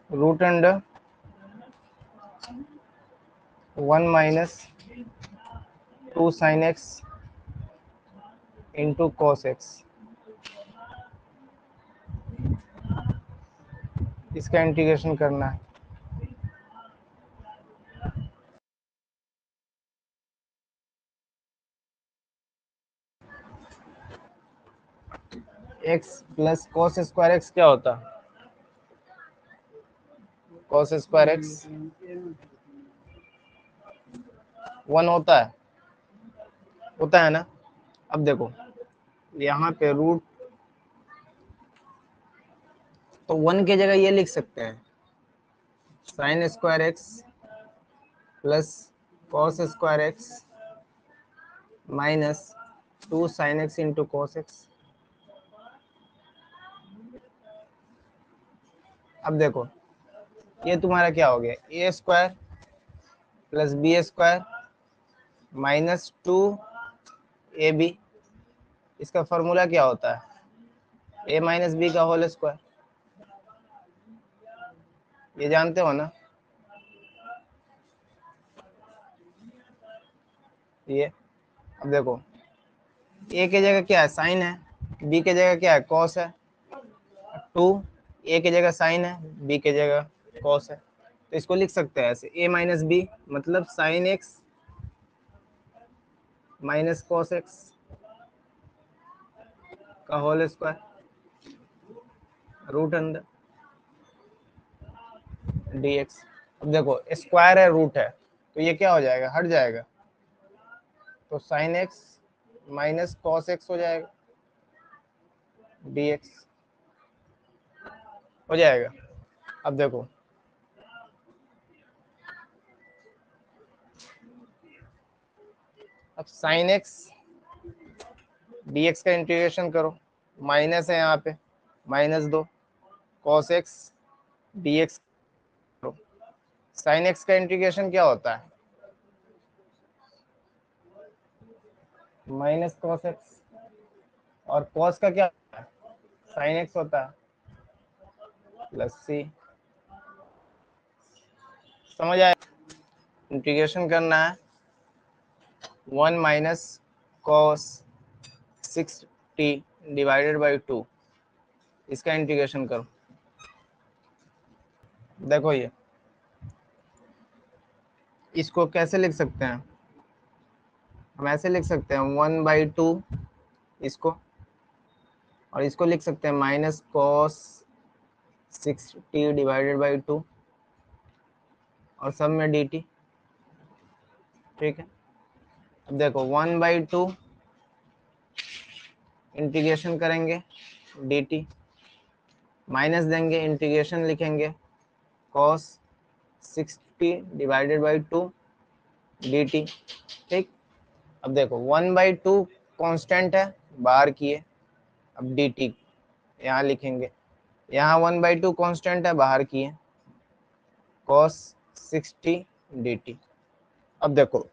Root under 1 minus 2 sine x into cos x, इसका integration करना है। X plus cos square x क्या होता है? कॉस स्क्वायर एक्स 1 होता है ना। अब देखो यहाँ पे रूट, तो 1 की जगह ये लिख सकते हैं sine square X plus cos square X minus 2 sine x into cos X. अब देखो ये तुम्हारा क्या हो गया, A square plus B square minus 2ab, इसका फॉर्मूला क्या होता है, a माइनस बी का होल स्क्वायर, ये जानते हो ना। ये अब देखो a की जगह क्या है, साइन है, b की जगह क्या है, कॉस है, 2 a की जगह साइन है, b की जगह कॉस है, तो इसको लिख सकते हैं ऐसे a माइनस बी मतलब sine X minus cos X का whole square root under dx। अब देखो स्क्वायर है रूट है तो ये क्या हो जाएगा, हट जाएगा, तो sign X minus cos x हो जाएगा dx हो जाएगा। अब देखो अब साइन एक्स dx का इंटीग्रेशन करो, माइनस है यहाँ पे -2 कॉस एक्स dx करो। साइन एक्स का इंटीग्रेशन क्या होता है, माइनस कॉस एक्स, और कॉस का क्या होता है, साइन एक्स होता है, प्लस सी। समझ आया, इंटीग्रेशन करना है 1 minus cos 6t divided by 2, इसका इंटीग्रेशन करो। देखो ये इसको कैसे लिख सकते हैं, हम ऐसे लिख सकते हैं 1/2 इसको, और इसको लिख सकते हैं minus cos 6t divided by 2 और सब में dt। ठीक है, अब देखो 1/2 इंटीग्रेशन करेंगे dt, माइनस देंगे इंटीग्रेशन लिखेंगे cos 6t divided by 2 dt। ठीक, अब देखो 1/2 कांस्टेंट है बाहर किए, अब dt यहाँ लिखेंगे, यहाँ 1/2 कांस्टेंट है बाहर किए cos 6t dt। अब देखो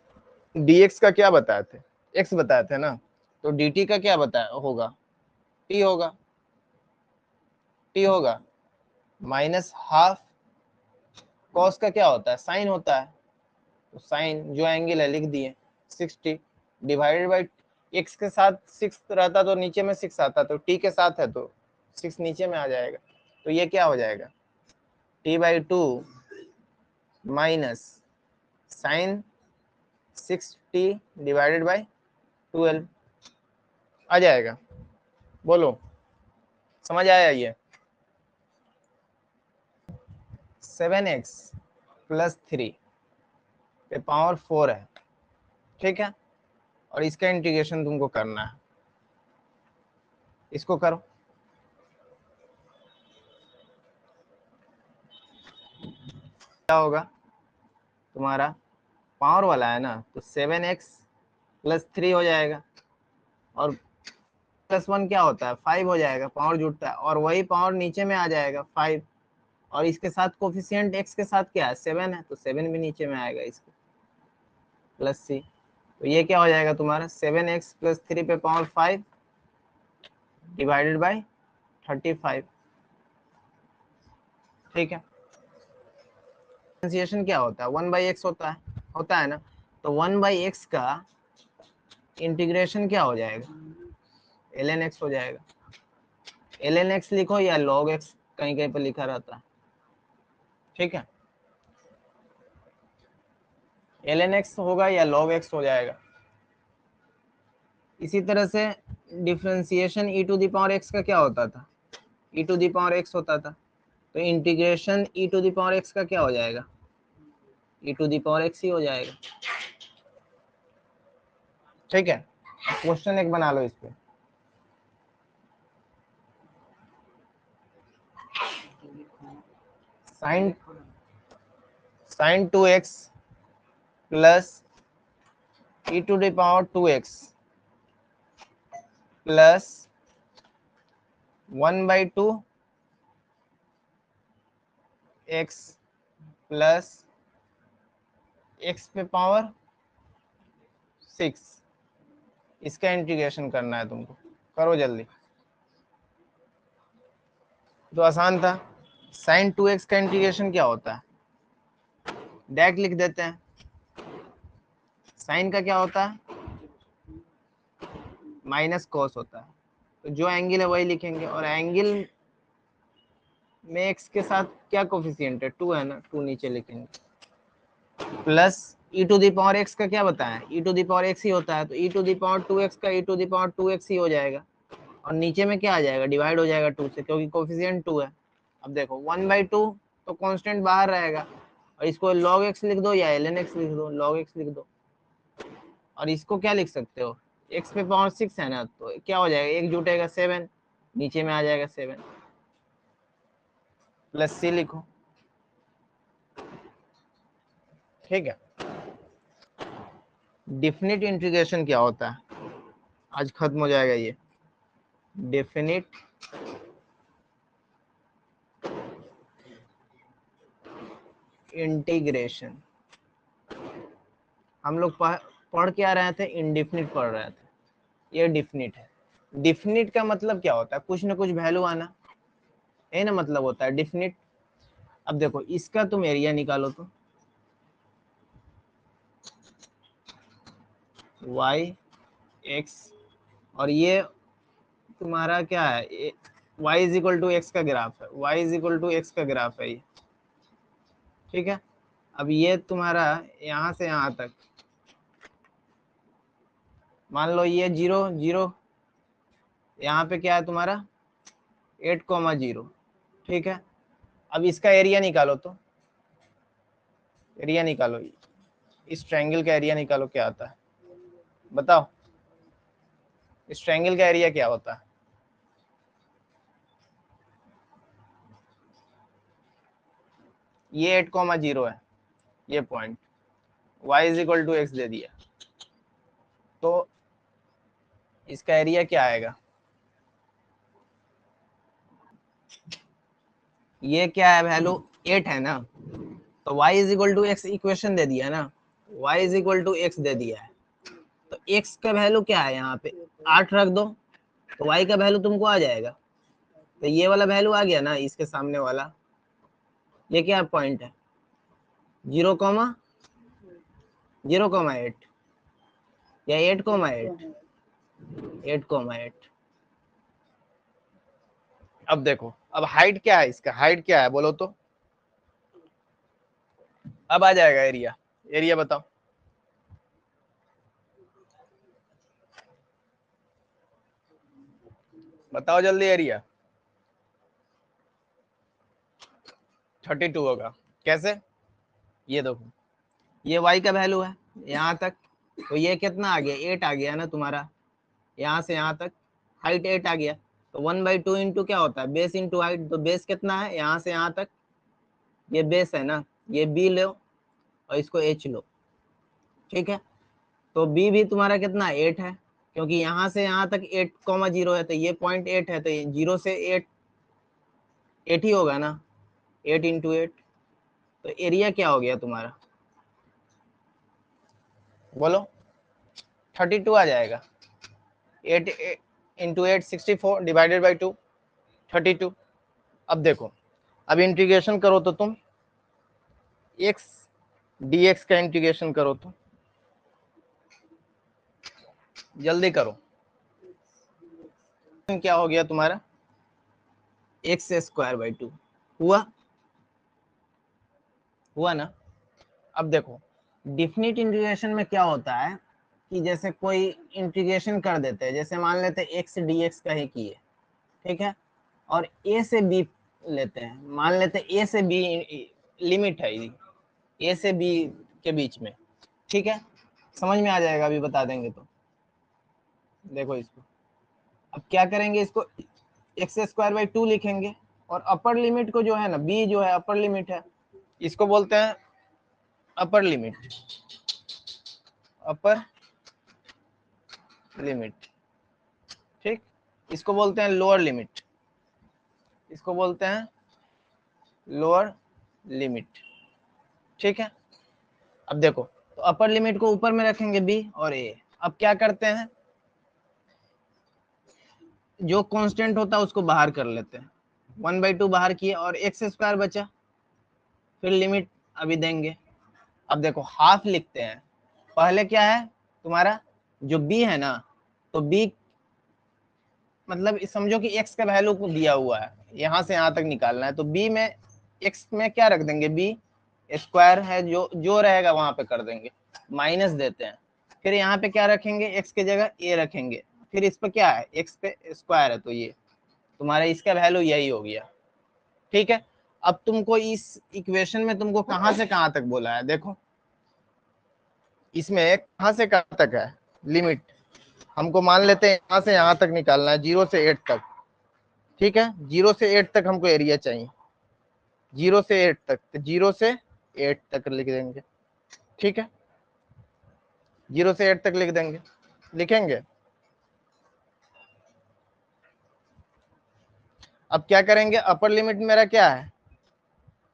dx का क्या बताए थे, x बताए थे ना, तो dt का क्या बताया होगा, t होगा, t होगा माइनस हाफ, cos का क्या होता है, साइन होता है, तो साइन जो एंगल है लिख दिए 60 डिवाइडेड बाई, x के साथ 6 रहता तो नीचे में 6 आता, तो t के साथ है तो 6 नीचे में आ जाएगा, तो ये क्या हो जाएगा t/2 minus sine 6t divided by 12 आ जाएगा। बोलो समझ आया, ये 7x प्लस 3 पे पावर 4 है, ठीक है, और इसका इंटीग्रेशन तुमको करना है, इसको करो। क्या होगा तुम्हारा, पावर वाला है ना, तो 7x प्लस 3 हो जाएगा, और +1 क्या होता है 5 हो जाएगा, पावर जुड़ता है, और वही पावर नीचे में आ जाएगा 5, और इसके साथ कोफिशिएंट x के साथ क्या है 7 है, तो 7 भी नीचे में आएगा इसके, प्लस सी, तो ये क्या हो जाएगा तुम्हारा 7x प्लस 3 पे पावर 5 डिवाइडेड बाई 35। ठीक है, डिफरेंशिएशन क्या होता है, 1/x होता है ना। तो 1/x का इंटीग्रेशन क्या हो जाएगा, ln x हो जाएगा। ln x लिखो या log x, कहीं कहीं पर लिखा रहता है, ठीक है। ln x होगा या log x हो जाएगा। इसी तरह से differentiation e to the power x का क्या होता था, e to the power x होता था। तो integration e to the power x का क्या हो जाएगा, e to the power x ही हो जाएगा, ठीक है। क्वेश्चन एक बना लो इस पे। Sine 2x plus e to the power 2x plus 1/2 x plus x पे पावर 6, इसका इंटीग्रेशन करना है तुमको, करो जल्दी। तो आसान था। साइन 2x का इंटीग्रेशन क्या होता है, डायरेक्ट लिख देते हैं। साइन का क्या होता है, माइनस कॉस होता है। तो जो एंगल है वही लिखेंगे, और एंगल में x के साथ क्या कोफिशिएंट है, 2 है ना, 2 नीचे लिखेंगे। Plus e to the power x का क्या बताया, e to the power x ही होता है। तो e to the power 2x का e to the power 2x ही हो जाएगा। और नीचे में क्या आ जाएगा, डिवाइड हो जाएगा 2 से, क्योंकि कोफिशिएंट 2 है। अब देखो 1/2 तो कांस्टेंट बाहर रहेगा, और इसको log x लिख दो या ln x लिख दो, log x लिख दो। और इसको क्या लिख सकते हो, x पे पावर 6 है ना, तो क्या हो जाएगा, एक जुटेगा 7, नीचे में आ जाएगा 7, प्लस c लिखो, ठीक है। डेफिनिट इंटीग्रेशन क्या होता है, आज खत्म हो जाएगा ये। डेफिनिट इंटीग्रेशन, हम लोग पढ़ के आ रहे थे, इंडेफिनिट पढ़ रहे थे, ये डिफिनिट है। डिफिनिट का मतलब क्या होता है, कुछ ना कुछ वैल्यू आना, ये ना मतलब होता है डिफिनिट। अब देखो इसका तुम एरिया निकालो तो y x, और ये तुम्हारा क्या है, y is equal to x का ग्राफ है, y is equal to x का ग्राफ है ये, ठीक है। अब ये तुम्हारा यहाँ से यहाँ तक, मान लो ये 0 0, यहाँ पे क्या है तुम्हारा 8,0, ठीक है। अब इसका एरिया निकालो तो, एरिया निकालो, इस ट्रायंगल का एरिया निकालो, क्या आता है बताओ, इस ट्रायंगल का एरिया क्या होता है। ये 8,0 है, ये point, y is equal to X दे दिया, तो इसका एरिया क्या आएगा, ये क्या है वैल्यू 8 है ना, तो y is equal to X equation दे दिया ना, y is equal to X दे दिया है। तो x का वैल्यू क्या है, यहाँ पे 8 रख दो, तो y का वैल्यू तुमको आ जाएगा। तो ये वाला वैल्यू आ गया ना, इसके सामने वाला, ये क्या पॉइंट है, 0,0,8 या 8,8, 8,8। अब देखो, अब हाइट क्या है, इसका हाइट क्या है बोलो तो, अब आ जाएगा एरिया, एरिया बताओ, बताओ जल्दी एरिया। 32 होगा, कैसे, ये देखो ये y का वैल्यू है यहाँ तक, तो ये कितना आ गया, 8 आ गया ना तुम्हारा, यहाँ से यहाँ तक हाइट 8 आ गया। तो 1/2 इंटू क्या होता है, बेस इंटू हाइट, तो बेस कितना है यहाँ से यहाँ तक, ये बेस है ना, ये b लो और इसको h लो, ठीक है। तो b भी तुम्हारा कितना 8 है, क्योंकि यहाँ से यहाँ तक 8,0 है, तो ये पॉइंट 8 है, तो 0 से 8 8 ही होगा ना, 8 इंटू 8। तो एरिया क्या हो गया तुम्हारा, बोलो 32 आ जाएगा, 8 इंटू 8 64 डिवाइडेड बाई 2 32। अब देखो, अब इंटीग्रेशन करो तो तुम एक्स डी एक्स का इंटीग्रेशन करो तो जल्दी करो। क्या हो गया तुम्हारा एक्स स्क्वायर बाई 2 हुआ ना। अब देखो डिफिनिट इंटीग्रेशन में क्या होता है कि जैसे कोई इंटीग्रेशन कर देते हैं, जैसे मान लेते हैं एक्स डी एक्स का ही किए, ठीक है, और ए से बी लेते हैं, मान लेते हैं ए से बी लिमिट है ए से बी के बीच में, ठीक है, समझ में आ जाएगा अभी बता देंगे तो। देखो इसको अब क्या करेंगे, इसको एक्स स्क्वायर बाई 2 लिखेंगे और अपर लिमिट को जो है ना बी जो है अपर लिमिट है, इसको बोलते हैं अपर लिमिट, अपर लिमिट, ठीक, इसको बोलते हैं लोअर लिमिट, इसको बोलते हैं लोअर लिमिट, ठीक है। अब देखो तो अपर लिमिट को ऊपर में रखेंगे बी और ए। अब क्या करते हैं, जो कांस्टेंट होता है उसको बाहर कर लेते हैं, 1/2 बाहर किए और एक्स स्क्वायर बचा, फिर लिमिट अभी देंगे। अब देखो हाफ लिखते हैं, पहले क्या है तुम्हारा जो बी है ना, तो बी मतलब समझो कि एक्स का वैल्यू को दिया हुआ है, यहाँ से यहाँ तक निकालना है, तो बी में एक्स में क्या रख देंगे, बी स्क्वायर है, जो रहेगा वहां पे कर देंगे, माइनस देते हैं, फिर यहाँ पे क्या रखेंगे, एक्स की जगह ए रखेंगे, फिर इस पर क्या है एक्स पे स्क्वायर है, तो ये तुम्हारा इसका वैल्यू यही हो गया, ठीक है। अब तुमको इस इक्वेशन में तुमको कहां से कहां तक बोला है, देखो इसमें कहां से कहां तक है लिमिट, हमको मान लेते हैं यहाँ से यहाँ तक निकालना है 0 से 8 तक, ठीक है, 0 से 8 तक हमको एरिया चाहिए, 0 से 8 तक, तो 0 से 8 तक लिख देंगे, ठीक है, 0 से 8 तक लिख देंगे, लिखेंगे। अब क्या करेंगे, अपर लिमिट मेरा क्या है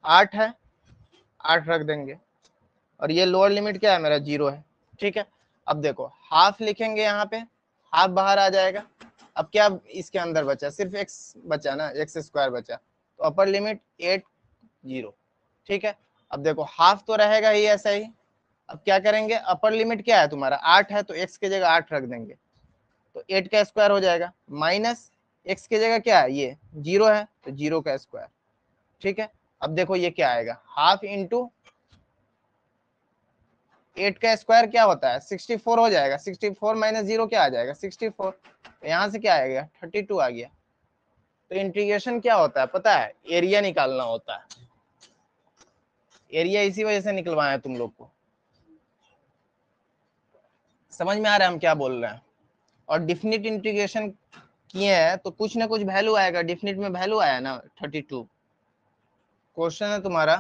8 है, 8 रख देंगे, और ये लोअर लिमिट क्या है मेरा 0 है, ठीक है। अब देखो हाफ लिखेंगे, यहाँ पे हाफ बाहर आ जाएगा, अब क्या इसके अंदर बचा, सिर्फ एक्स बचा ना, एक्स स्क्वायर बचा, तो अपर लिमिट 8 0, ठीक है। अब देखो हाफ तो रहेगा ही ऐसा ही, अब क्या करेंगे, अपर लिमिट क्या है तुम्हारा 8 है, तो एक्स की जगह 8 रख देंगे, तो 8 का स्क्वायर हो जाएगा, माइनस एक्स की जगह क्या है ये 0 है, तो 0 का स्क्वायर, ठीक है। अब देखो ये क्या आएगा, हाफ इंटू 8 का स्क्वायर क्या होता है 64 हो जाएगा, 64 माइनस 0 क्या आ जाएगा 64, यहाँ से क्या आएगा 32 आ गया। तो इंटीग्रेशन क्या होता है पता है, एरिया निकालना होता है, एरिया इसी वजह से निकलवाया तुम लोग को, समझ में आ रहा है हम क्या बोल रहे हैं। और डिफिनिट इंटीग्रेशन किए हैं तो कुछ ना कुछ वैल्यू आएगा, डिफिनिट में वैल्यू आया ना 32। क्वेश्चन है तुम्हारा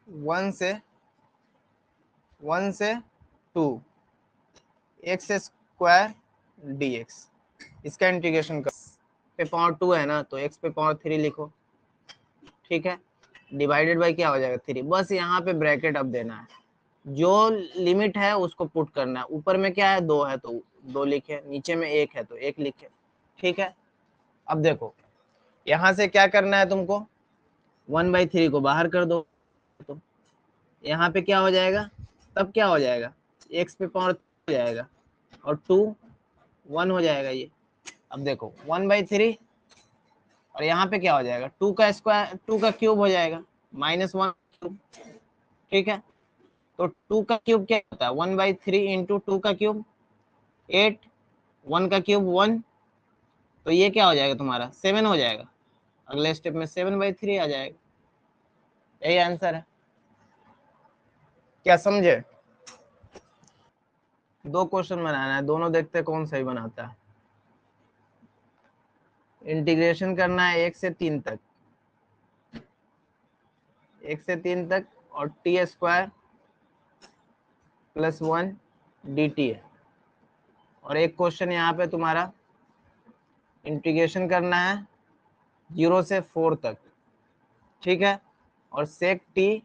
1 से 2 एक्स स्क्वायर डी एक्स, इसका इंटीग्रेशन कर, पे पावर 2 है ना, तो एक्स पे पावर 3 लिखो, ठीक है, डिवाइडेड बाई क्या हो जाएगा 3, बस यहाँ पे ब्रैकेट अब देना है, जो लिमिट है उसको पुट करना है, ऊपर में क्या है 2 है तो 2 लिखे, नीचे में 1 है तो 1 लिखे, ठीक है। अब देखो यहाँ से क्या करना है तुमको, 1/3 को बाहर कर दो, तो यहाँ पे क्या हो जाएगा, तब क्या हो जाएगा एक्स पे पावर हो जाएगा और 2 1 हो जाएगा ये। अब देखो 1/3 और यहाँ पे क्या हो जाएगा 2 का स्क्वायर, 2 का क्यूब हो जाएगा -1, ठीक है। तो 2 का क्यूब क्या होता है 1/3 इंटू 2 का क्यूब 8, 1 का क्यूब 1, तो ये क्या हो जाएगा तुम्हारा 7 हो जाएगा, अगले स्टेप में 7/3 आ जाएगा, यही आंसर है। क्या समझे, दो क्वेश्चन बनाना है, दोनों देखते हैं कौन सही बनाता है। इंटीग्रेशन करना है 1 से 3 तक, 1 से 3 तक, और टी स्क्वायर +1 dt है, और एक क्वेश्चन यहाँ पे तुम्हारा इंटीग्रेशन करना है 0 से 4 तक, ठीक है, और sec t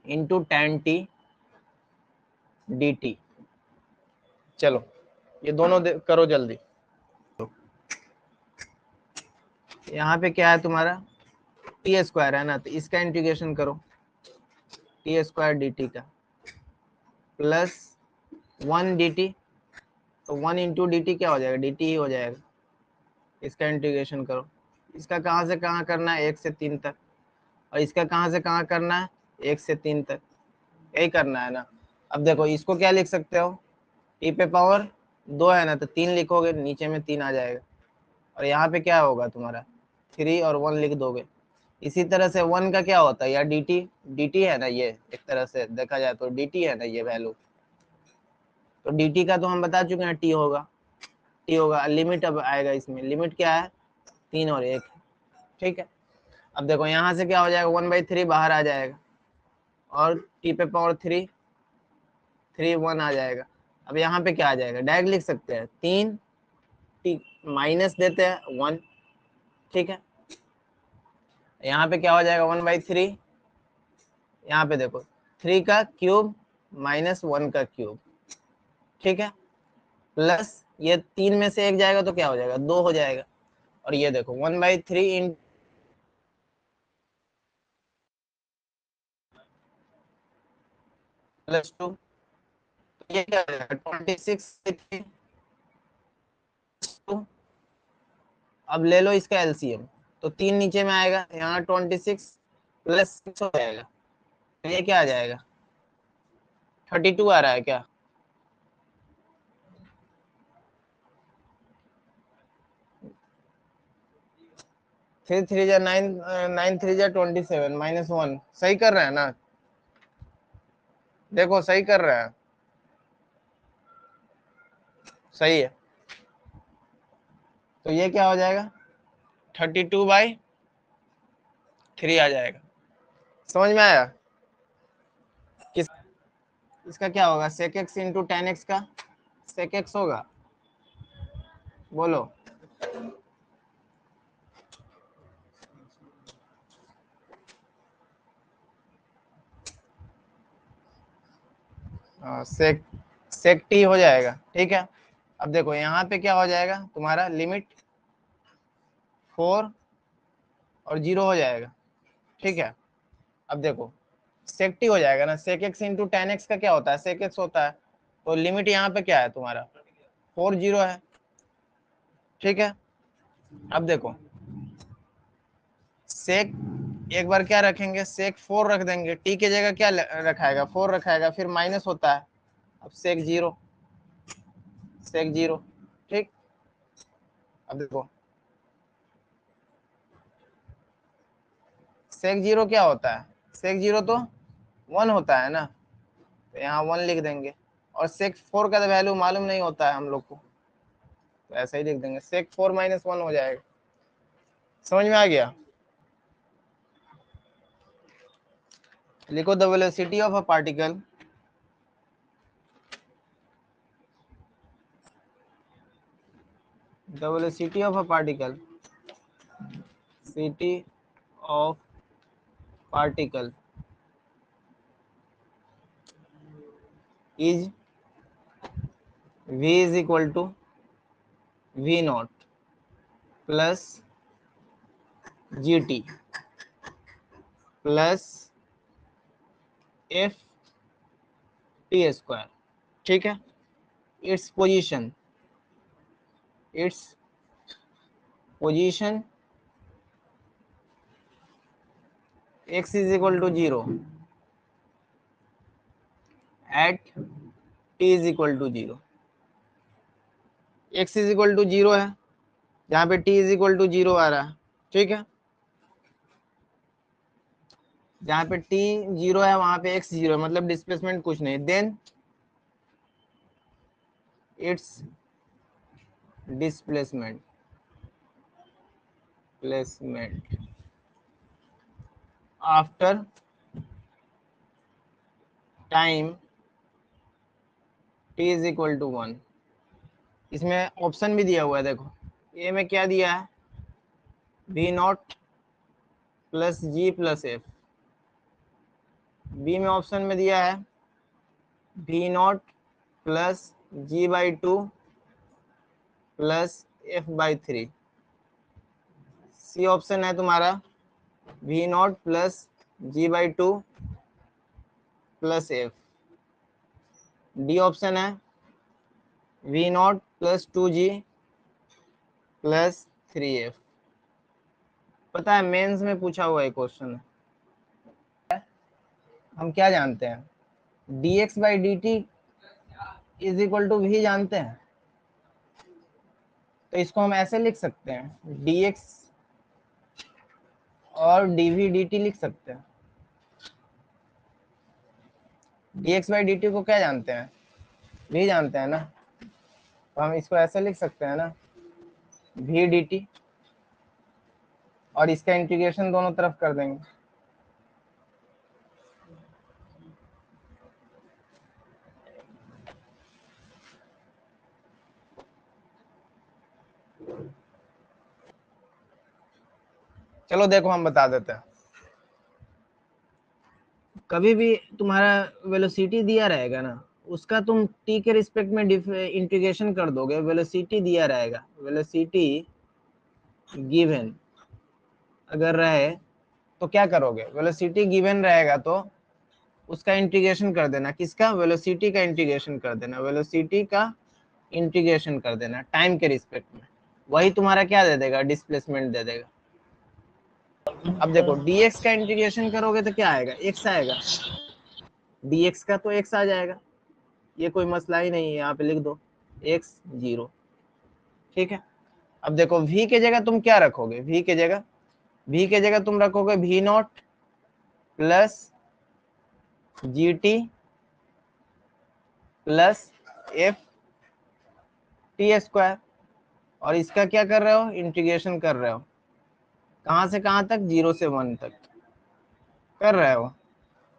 into tan t dt। चलो ये दोनों करो जल्दी। यहाँ पे क्या है तुम्हारा टी स्क्वायर है ना, तो इसका इंटीग्रेशन करो टी स्क्वायर डी टी का प्लस 1 dt, तो 1 × dt क्या हो जाएगा, dt ही हो जाएगा। इसका इंटीग्रेशन करो, इसका कहाँ से कहाँ करना है 1 से 3 तक, और इसका कहाँ से कहाँ करना है 1 से 3 तक, यही करना है ना। अब देखो इसको क्या लिख सकते हो, टी पे पावर 2 है ना, तो 3 लिखोगे, नीचे में 3 आ जाएगा, और यहाँ पे क्या होगा तुम्हारा 3 और 1 लिख दोगे। इसी तरह से 1 का क्या होता है यार dt है ना, ये एक तरह से देखा जाए तो dt है ना ये वैल्यू, तो dt का तो हम बता चुके हैं टी होगा। लिमिट अब आएगा, इसमें लिमिट क्या है 3 और 1, ठीक है। अब देखो यहाँ से क्या हो जाएगा 1/3 बाहर आ जाएगा, और टी पे पावर 1 आ जाएगा। अब यहाँ पे क्या आ जाएगा, डायरेक्ट लिख सकते हैं 3 टी माइनस देते हैं 1, ठीक है। यहाँ पे क्या हो जाएगा 1/3, यहाँ पे देखो 3 का क्यूब माइनस 1 का क्यूब, ठीक है, प्लस ये 3 में से 1 जाएगा तो क्या हो जाएगा 2 हो जाएगा, और ये देखो 1/3 इन +2, तो ये क्या हो जाएगा 26। अब ले लो इसका एलसीएम, तो 3 नीचे में आएगा, यहाँ 26 + 6 हो जाएगा, तो ये क्या आ जाएगा 32 आ रहा है क्या, थ्री थ्री जा 9, 9 3 जा 27 -1, सही कर रहे हैं ना, देखो सही कर रहे हैं, सही है। तो ये क्या हो जाएगा 32/3 आ जाएगा, समझ में आया। किस इसका क्या होगा sec x × tan x का sec x होगा, बोलो sec t हो जाएगा, ठीक है। अब देखो यहाँ पे क्या हो जाएगा तुम्हारा लिमिट 4 और 0 हो जाएगा, ठीक है। अब देखो sec t हो जाएगा ना, sec x × tan x का क्या होता है sec x होता है, तो लिमिट यहाँ पे क्या है तुम्हारा 4 0 है, ठीक है। अब देखो सेक एक बार क्या रखेंगे सेक 4 रख देंगे, टी की जगह क्या रखाएगा 4 रखाएगा, फिर माइनस होता है, अब सेक जीरो, ठीक। अब देखो सेक 0 क्या होता है, सेक 0 तो 1 होता है ना, तो यहाँ 1 लिख देंगे, और सेक 4 का वैल्यू मालूम नहीं होता है हम लोग को, तो ऐसा ही लिख देंगे सेक 4 - 1 हो जाएगा, समझ में आ गया। लिखो the velocity of a particle the velocity of a particle city of particle is v is equal to v naught plus gt plus f t square, ठीक है। Its position x is equal to 0 at t is equal to 0, x is equal to 0 है, जहाँ पे t is equal to 0 आ रहा है, ठीक है। जहाँ पे t 0 है वहां पे x 0 है, मतलब डिस्प्लेसमेंट कुछ नहीं, then it's displacement after time t is equal to 1। इसमें ऑप्शन भी दिया हुआ है, देखो ए में क्या दिया है v not plus G plus F, B में ऑप्शन में दिया है v not plus g/2 plus f/3, C option है तुम्हारा V not plus G by two plus F. D option है V not plus two G plus three F. पता है mains में पूछा हुआ एक क्वेश्चन है। हम क्या जानते हैं d x by d t is equal to v जानते हैं, तो इसको हम ऐसे लिख सकते हैं डी एक्स और डी वी डी टी लिख सकते हैं। D x by d t को क्या जानते हैं, वी जानते हैं ना, तो हम इसको ऐसे लिख सकते हैं ना वी डी टी, और इसका इंटीग्रेशन दोनों तरफ कर देंगे। चलो देखो हम बता देते हैं। कभी भी तुम्हारा वेलोसिटी दिया रहेगा ना, उसका तुम टी के रिस्पेक्ट में इंटीग्रेशन कर दोगे। वेलोसिटी दिया रहेगा, वेलोसिटी गिवन अगर रहे तो क्या करोगे, वेलोसिटी गिवन रहेगा तो उसका इंटीग्रेशन कर देना। किसका, वेलोसिटी का इंटीग्रेशन कर देना, वेलोसिटी का इंटीग्रेशन कर देना टाइम के रिस्पेक्ट में। वही तुम्हारा क्या दे देगा, डिस्प्लेसमेंट दे देगा। अब देखो dx का इंटीग्रेशन करोगे तो क्या आएगा, x आएगा। dx का तो x आ जाएगा, ये कोई मसला ही नहीं है, यहाँ पे लिख दो x 0। ठीक है। अब देखो v के जगह तुम क्या रखोगे, v के जगह तुम रखोगे v not plus G T plus F T square, और इसका क्या कर रहे हो, इंटीग्रेशन कर रहे हो। कहां से कहां तक, 0 से 1 तक कर रहे हो।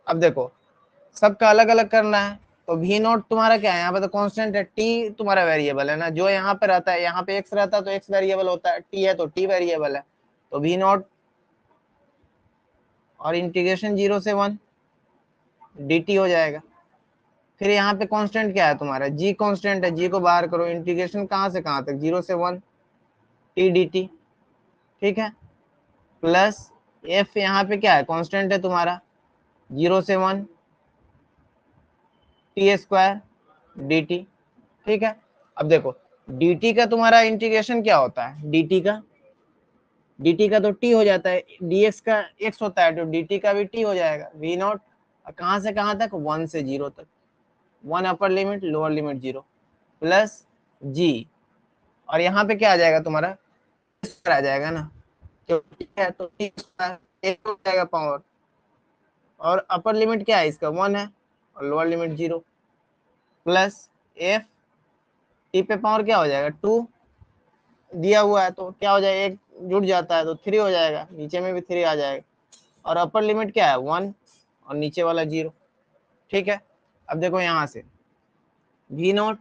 अब देखो सबका अलग अलग करना है, तो वी नॉट तुम्हारा क्या है, यहाँ पे तो कांस्टेंट है, टी तुम्हारा वेरिएबल है ना, जो यहाँ पे रहता है, यहाँ पे एक्स रहता है तो एक्स वेरिएबल होता है, टी है तो टी वेरिएबल है, तो वी नॉट और इंटीग्रेशन 0 से 1 डी टी हो जाएगा। फिर यहाँ पे कांस्टेंट क्या है तुम्हारा, जी कांस्टेंट है, जी को बाहर करो, इंटीग्रेशन कहाँ से कहाँ तक, 0 से 1 टी डी टी। ठीक है, प्लस एफ यहाँ पे क्या है, कांस्टेंट है तुम्हारा, 0 से 1 टी स्क्वायर डी टी। ठीक है। अब देखो dt का तुम्हारा इंटीग्रेशन क्या होता है, dt का तो t हो जाता है, dx का x होता है, तो dt का भी t हो जाएगा। v नॉट कहां से कहां तक, 1 से 0 तक, 1 upper limit lower limit 0 plus g, और यहाँ पे क्या आ जाएगा तुम्हारा आ जाएगा ना, क्योंकि है तो t एक हो जाएगा पावर, और अपर लिमिट क्या है इसका 1 है, और lower limit 0 plus f t पे पावर क्या हो जाएगा 2 दिया हुआ है, तो क्या हो जाएगा, एक जुड़ जाता है तो 3 हो जाएगा, नीचे में भी 3 आ जाएगा, और अपर लिमिट क्या है 1 और नीचे वाला 0। ठीक है। अब देखो यहाँ से वी नॉट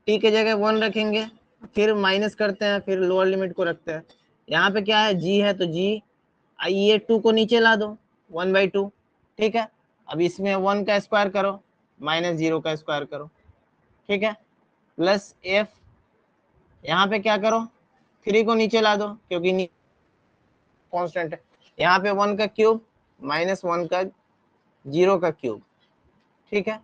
टी के जगह 1 रखेंगे, फिर माइनस करते हैं, फिर लोअर लिमिट को रखते हैं। यहाँ पे क्या है, जी है तो जी, ये 2 को नीचे ला दो, 1/2। ठीक है। अब इसमें 1 का स्क्वायर करो, माइनस 0 का स्क्वायर करो। ठीक है, प्लस एफ, यहाँ पे क्या करो, 3 को नीचे ला दो क्योंकि कांस्टेंट है। यहाँ पे 1 का क्यूब माइनस 1 का 0 का क्यूब। ठीक है।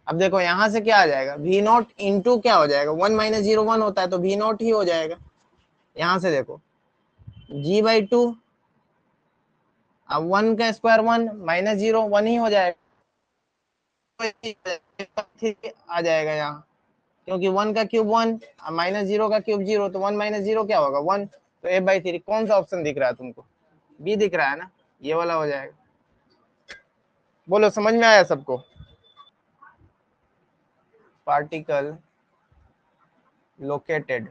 अब देखो यहाँ से क्या आ जाएगा, वी नॉट इंटू क्या हो जाएगा, 1 माइनस 0 1 होता है, तो वी नॉट ही हो जाएगा। यहाँ से देखो g/2, अब 1 का स्क्वायर 1 माइनस 0 1 ही हो जाएगा, आ जाएगा यहाँ, क्योंकि 1 का क्यूब 1 माइनस 0 का क्यूब 0, तो 1 माइनस 0 क्या होगा 1, तो f/3। कौन सा ऑप्शन दिख रहा है तुमको, बी दिख रहा है ना, ये वाला हो जाएगा। बोलो समझ में आया सबको। Particle located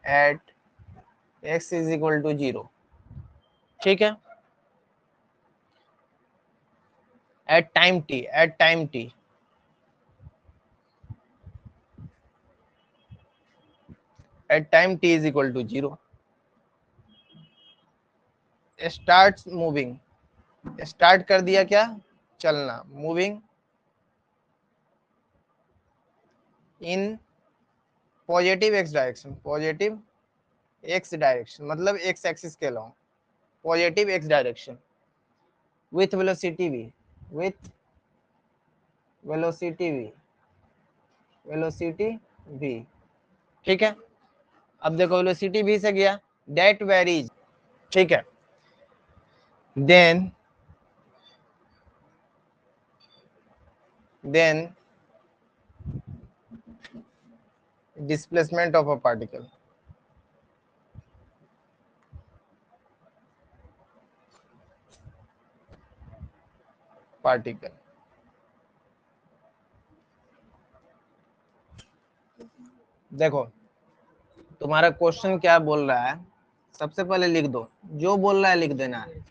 at x is equal to 0। ठीक है, at time t is equal to 0 starts moving, start कर दिया क्या चलना, moving in positive x direction, positive x direction मतलब एक्स एक्सिस के long, positive x direction with velocity v, with velocity v, velocity v। ठीक है, अब देखो वेलोसिटी v से गया, डेट वेरीज। ठीक है, then displacement of a particle, देखो तुम्हारा क्वेश्चन क्या बोल रहा है, सबसे पहले लिख दो, जो बोल रहा है लिख देना है।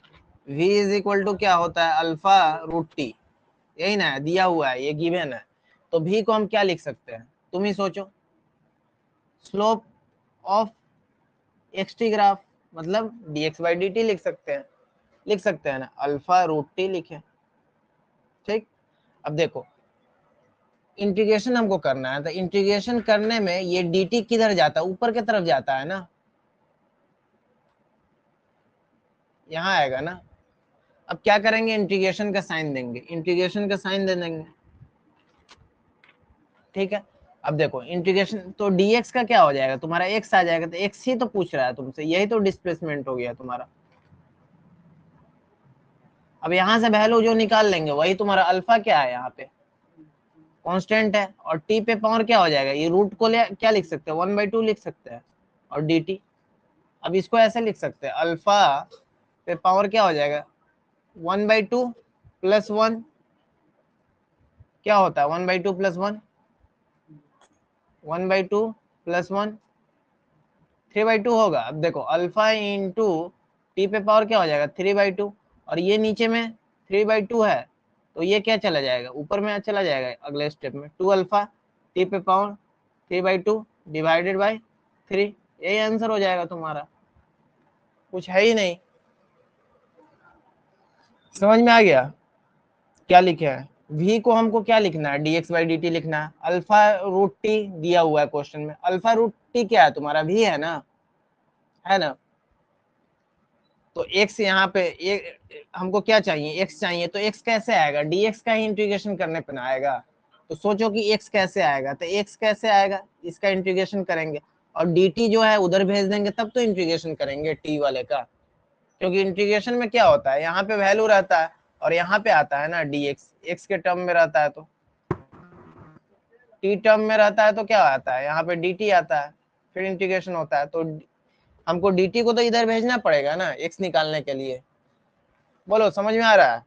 v इज इक्वल टू क्या होता है, अल्फा रूट टी, यही ना दिया हुआ है, ये गिवन है। तो v को हम क्या लिख सकते हैं, तुम ही सोचो, slope of x T graph, मतलब dx बाई डी टी लिख सकते हैं ना, अल्फा रूट टी लिखे। ठीक, अब देखो इंटीग्रेशन हमको करना है, तो इंटीग्रेशन करने में ये dt किधर जाता है, ऊपर की तरफ जाता है ना, यहाँ आएगा ना। अब क्या करेंगे, इंटीग्रेशन का साइन देंगे, इंटीग्रेशन का साइन दे देंगे। ठीक है, अब देखो इंटीग्रेशन तो dx का क्या हो जाएगा, तुम्हारा x आ जाएगा, तो x ही तो पूछ रहा है तुमसे, यही तो डिस्प्लेसमेंट हो गया तुम्हारा। अब यहाँ से वैल्यू जो निकाल लेंगे वही तुम्हारा अल्फा क्या है, यहाँ पे कांस्टेंट है, और t पे पावर क्या हो जाएगा, ये रूट को क्या लिख सकते हैं, 1/2 लिख सकते हैं, और dt। अब इसको ऐसे लिख सकते हैं, अल्फा पे पावर क्या हो जाएगा, 1/2 प्लस 1 क्या होता है, 1/2 प्लस 1, 1/2 प्लस 1 3/2 होगा। अब देखो अल्फा इंटू टी पे पावर क्या हो जाएगा, 3/2, और ये नीचे में 3/2 है, तो ये क्या चला जाएगा, ऊपर में चला जाएगा अगले स्टेप में, 2 अल्फा टी पे पावर 3/2 डिवाइडेड बाई 3, यही आंसर हो जाएगा तुम्हारा, कुछ है ही नहीं। समझ में आ गया क्या लिखे हैं, v को हमको क्या लिखना है, dx बाई dt लिखना है, अल्फा रूट टी दिया हुआ है क्वेश्चन में, अल्फा रूट टी क्या है तुम्हारा, v है ना, है ना। तो x यहाँ पे हमको क्या चाहिए, x चाहिए, तो x कैसे आएगा, dx का ही इंटीग्रेशन करने पे ना आएगा। तो सोचो कि x कैसे आएगा, तो x कैसे आएगा, इसका इंटीग्रेशन करेंगे, और dt जो है उधर भेज देंगे, तब तो इंटीग्रेशन करेंगे t वाले का, क्योंकि इंटीग्रेशन में क्या होता है, यहाँ पे वैल्यू रहता है और यहाँ पे आता है ना dx, x के टर्म में रहता है, तो t टर्म में रहता है तो क्या आता है, यहाँ पे dt आता है, फिर इंटीग्रेशन होता है, तो हमको dt को तो इधर भेजना पड़ेगा ना x निकालने के लिए। बोलो समझ में आ रहा है।